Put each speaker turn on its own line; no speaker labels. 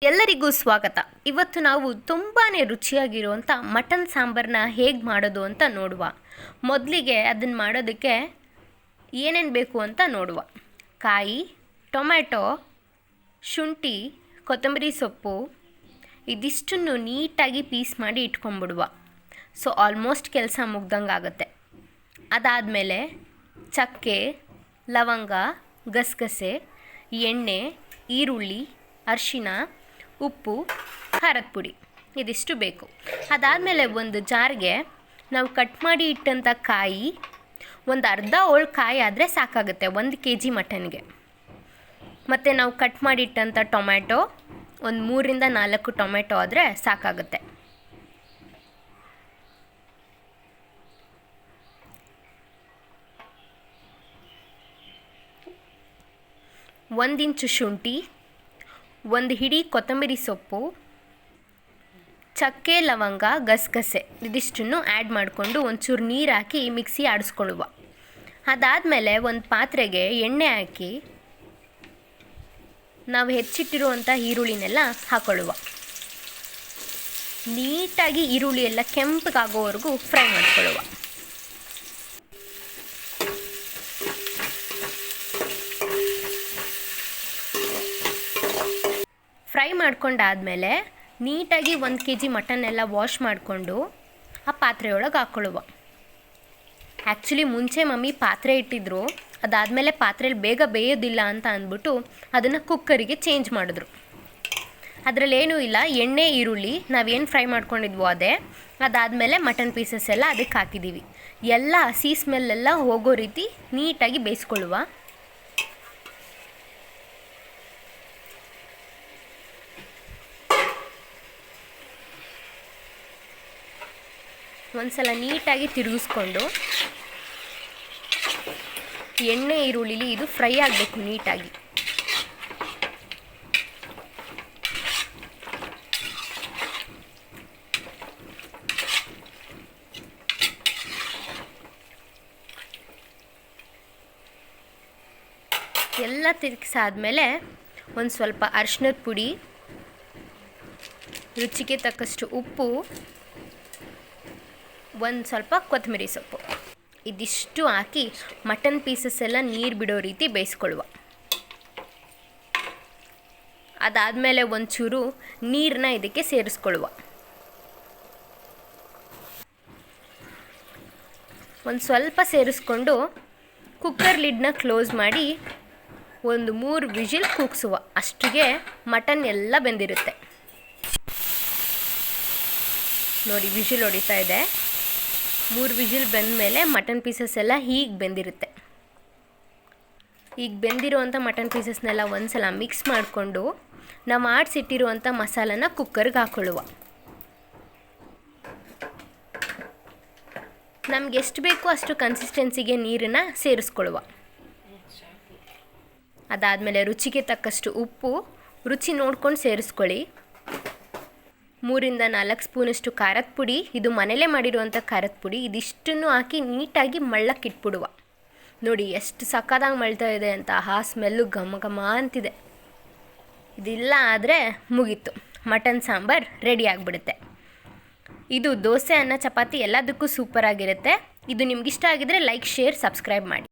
ಎಲ್ಲರಿಗೂ ಸ್ವಾಗತ. ಇವತ್ತು ನಾವು ತುಂಬಾ ರುಚಿಯಾಗಿರುವಂಥ ಮಟನ್ ಸಾಂಬಾರನ್ನ ಹೇಗೆ ಮಾಡೋದು ಅಂತ ನೋಡುವ. ಮೊದಲಿಗೆ ಅದನ್ನು ಮಾಡೋದಕ್ಕೆ ಏನೇನು ಬೇಕು ಅಂತ ನೋಡುವ. ಕಾಯಿ, ಟೊಮ್ಯಾಟೊ, ಶುಂಠಿ, ಕೊತ್ತಂಬರಿ ಸೊಪ್ಪು ಇದಿಷ್ಟನ್ನು ನೀಟಾಗಿ ಪೀಸ್ ಮಾಡಿ ಇಟ್ಕೊಂಡ್ಬಿಡುವ. ಸೊ ಆಲ್ಮೋಸ್ಟ್ ಕೆಲಸ ಮುಗ್ದಂಗೆ ಆಗುತ್ತೆ. ಅದಾದಮೇಲೆ ಚಕ್ಕೆ, ಲವಂಗ, ಗಸಗಸೆ, ಎಣ್ಣೆ, ಈರುಳ್ಳಿ, ಅರಿಶಿನ, ಉಪ್ಪು, ಖಾರದ ಪುಡಿ ಇದಿಷ್ಟು ಬೇಕು. ಅದಾದಮೇಲೆ ಒಂದು ಜಾರ್ಗೆ ನಾವು ಕಟ್ ಮಾಡಿ ಇಟ್ಟಂಥ ಕಾಯಿ, ಒಂದು ಅರ್ಧ ಹೋಳು ಕಾಯಿ ಆದರೆ ಸಾಕಾಗುತ್ತೆ 1 kg ಮಟನ್ಗೆ. ಮತ್ತು ನಾವು ಕಟ್ ಮಾಡಿಟ್ಟಂಥ ಟೊಮ್ಯಾಟೊ ಒಂದು 3ರಿಂದ 4 ಟೊಮ್ಯಾಟೊ ಆದರೆ ಸಾಕಾಗುತ್ತೆ. ಒಂದು ಇಂಚು ಶುಂಠಿ, ಒಂದು ಹಿಡಿ ಕೊತ್ತಂಬರಿ ಸೊಪ್ಪು, ಚಕ್ಕೆ, ಲವಂಗ, ಗಸಗಸೆ ಇದಿಷ್ಟನ್ನು ಆ್ಯಡ್ ಮಾಡಿಕೊಂಡು ಒಂಚೂರು ನೀರು ಹಾಕಿ ಮಿಕ್ಸಿ ಆಡಿಸ್ಕೊಳ್ಳುವ. ಅದಾದಮೇಲೆ ಒಂದು ಪಾತ್ರೆಗೆ ಎಣ್ಣೆ ಹಾಕಿ ನಾವು ಹೆಚ್ಚಿಟ್ಟಿರುವಂಥ ಈರುಳ್ಳಿನೆಲ್ಲ ಹಾಕೊಳ್ಳುವ. ನೀಟಾಗಿ ಈರುಳ್ಳಿ ಎಲ್ಲ ಕೆಂಪಗಾಗೋವರೆಗೂ ಫ್ರೈ ಮಾಡಿಕೊಳ್ಳುವ. ಫ್ರೈ ಮಾಡ್ಕೊಂಡಾದಮೇಲೆ ನೀಟಾಗಿ 1 kg ಮಟನ್ ಎಲ್ಲ ವಾಶ್ ಮಾಡಿಕೊಂಡು ಆ ಪಾತ್ರೆಯೊಳಗೆ ಹಾಕ್ಕೊಳ್ಳುವ. ಆ್ಯಕ್ಚುಲಿ ಮುಂಚೆ ಮಮ್ಮಿ ಪಾತ್ರೆ ಇಟ್ಟಿದ್ರು, ಅದಾದಮೇಲೆ ಪಾತ್ರೆಯಲ್ಲಿ ಬೇಗ ಬೇಯೋದಿಲ್ಲ ಅಂತ ಅಂದ್ಬಿಟ್ಟು ಅದನ್ನು ಕುಕ್ಕರಿಗೆ ಚೇಂಜ್ ಮಾಡಿದ್ರು. ಅದರಲ್ಲೇನೂ ಇಲ್ಲ, ಎಣ್ಣೆ, ಈರುಳ್ಳಿ ನಾವೇನು ಫ್ರೈ ಮಾಡ್ಕೊಂಡಿದ್ವೋ ಅದೇ. ಅದಾದಮೇಲೆ ಮಟನ್ ಪೀಸಸ್ ಎಲ್ಲ ಅದಕ್ಕೆ ಹಾಕಿದ್ದೀವಿ. ಎಲ್ಲ ಹಸಿ ಸ್ಮೆಲ್ಲೆಲ್ಲ ಹೋಗೋ ರೀತಿ ನೀಟಾಗಿ ಬೇಯಿಸ್ಕೊಳ್ಳುವ. ಒಂದು ಸಲ ನೀಟಾಗಿ ತಿರುಗಿಸ್ಕೊಂಡು ಎಣ್ಣೆ, ಈರುಳ್ಳಿಲಿ ಇದು ಫ್ರೈ ಆಗಬೇಕು ನೀಟಾಗಿ. ಎಲ್ಲ ತಿರುಗಿಸಾದ್ಮೇಲೆ ಒಂದು ಸ್ವಲ್ಪ ಅರಿಶಿನದ ಪುಡಿ, ರುಚಿಗೆ ತಕ್ಕಷ್ಟು ಉಪ್ಪು, ಒಂದು ಸ್ವಲ್ಪ ಕೊತ್ತಂಬರಿ ಸೊಪ್ಪು ಇದಿಷ್ಟು ಹಾಕಿ ಮಟನ್ ಪೀಸಸ್ ಎಲ್ಲ ನೀರು ಬಿಡೋ ರೀತಿ ಬೇಯಿಸ್ಕೊಳ್ಳುವ. ಅದಾದಮೇಲೆ ಒಂಚೂರು ನೀರನ್ನ ಇದಕ್ಕೆ ಸೇರಿಸ್ಕೊಳ್ಳುವ. ಒಂದು ಸ್ವಲ್ಪ ಸೇರಿಸ್ಕೊಂಡು ಕುಕ್ಕರ್ ಲಿಡ್ನ ಕ್ಲೋಸ್ ಮಾಡಿ ಒಂದು 3 ವಿಜಿಲ್ ಕೂಗಿಸುವ. ಅಷ್ಟಿಗೆ ಮಟನ್ ಎಲ್ಲ ಬೆಂದಿರುತ್ತೆ. ನೋಡಿ, ವಿಜಿಲ್ ಹೊಡಿತಾ ಇದೆ. 3 ವಿಜಿಲ್ ಬೆಂದಮೇಲೆ ಮಟನ್ ಪೀಸಸ್ ಎಲ್ಲ ಹೀಗೆ ಬೆಂದಿರುತ್ತೆ. ಈಗ ಬೆಂದಿರುವಂಥ ಮಟನ್ ಪೀಸಸ್ನೆಲ್ಲ ಒಂದು ಸಲ ಮಿಕ್ಸ್ ಮಾಡಿಕೊಂಡು ನಾವು ಮಾಡಿಸಿಟ್ಟಿರುವಂಥ ಮಸಾಲನ ಕುಕ್ಕರ್ಗೆ ಹಾಕ್ಕೊಳ್ಳುವ. ನಮ್ಗೆ ಎಷ್ಟು ಬೇಕೋ ಅಷ್ಟು ಕನ್ಸಿಸ್ಟೆನ್ಸಿಗೆ ನೀರನ್ನು ಸೇರಿಸ್ಕೊಳ್ಳುವ. ಅದಾದಮೇಲೆ ರುಚಿಗೆ ತಕ್ಕಷ್ಟು ಉಪ್ಪು, ರುಚಿ ನೋಡ್ಕೊಂಡು ಸೇರಿಸ್ಕೊಳ್ಳಿ. 3ರಿಂದ 4 ಸ್ಪೂನಷ್ಟು ಖಾರದ ಪುಡಿ, ಇದು ಮನೇಲೇ ಮಾಡಿರುವಂಥ ಖಾರದ ಪುಡಿ. ಇದಿಷ್ಟನ್ನು ಹಾಕಿ ನೀಟಾಗಿ ಮಳ್ಳಕ್ಕೆ ಇಟ್ಬಿಡುವ. ನೋಡಿ ಎಷ್ಟು ಸಕ್ಕತ್ತಾಗಿ ಮಳ್ತಾ ಇದೆ ಅಂತ. ಆ ಸ್ಮೆಲ್ಲು ಘಮ ಘಮ ಅಂತಿದೆ. ಇದಿಲ್ಲ ಆದರೆ ಮುಗೀತು, ಮಟನ್ ಸಾಂಬಾರು ರೆಡಿ ಆಗಿಬಿಡುತ್ತೆ. ಇದು ದೋಸೆ, ಅನ್ನ, ಚಪಾತಿ ಎಲ್ಲದಕ್ಕೂ ಸೂಪರಾಗಿರುತ್ತೆ. ಇದು ನಿಮಗಿಷ್ಟ ಆಗಿದರೆ ಲೈಕ್, ಶೇರ್, ಸಬ್ಸ್ಕ್ರೈಬ್ ಮಾಡಿ.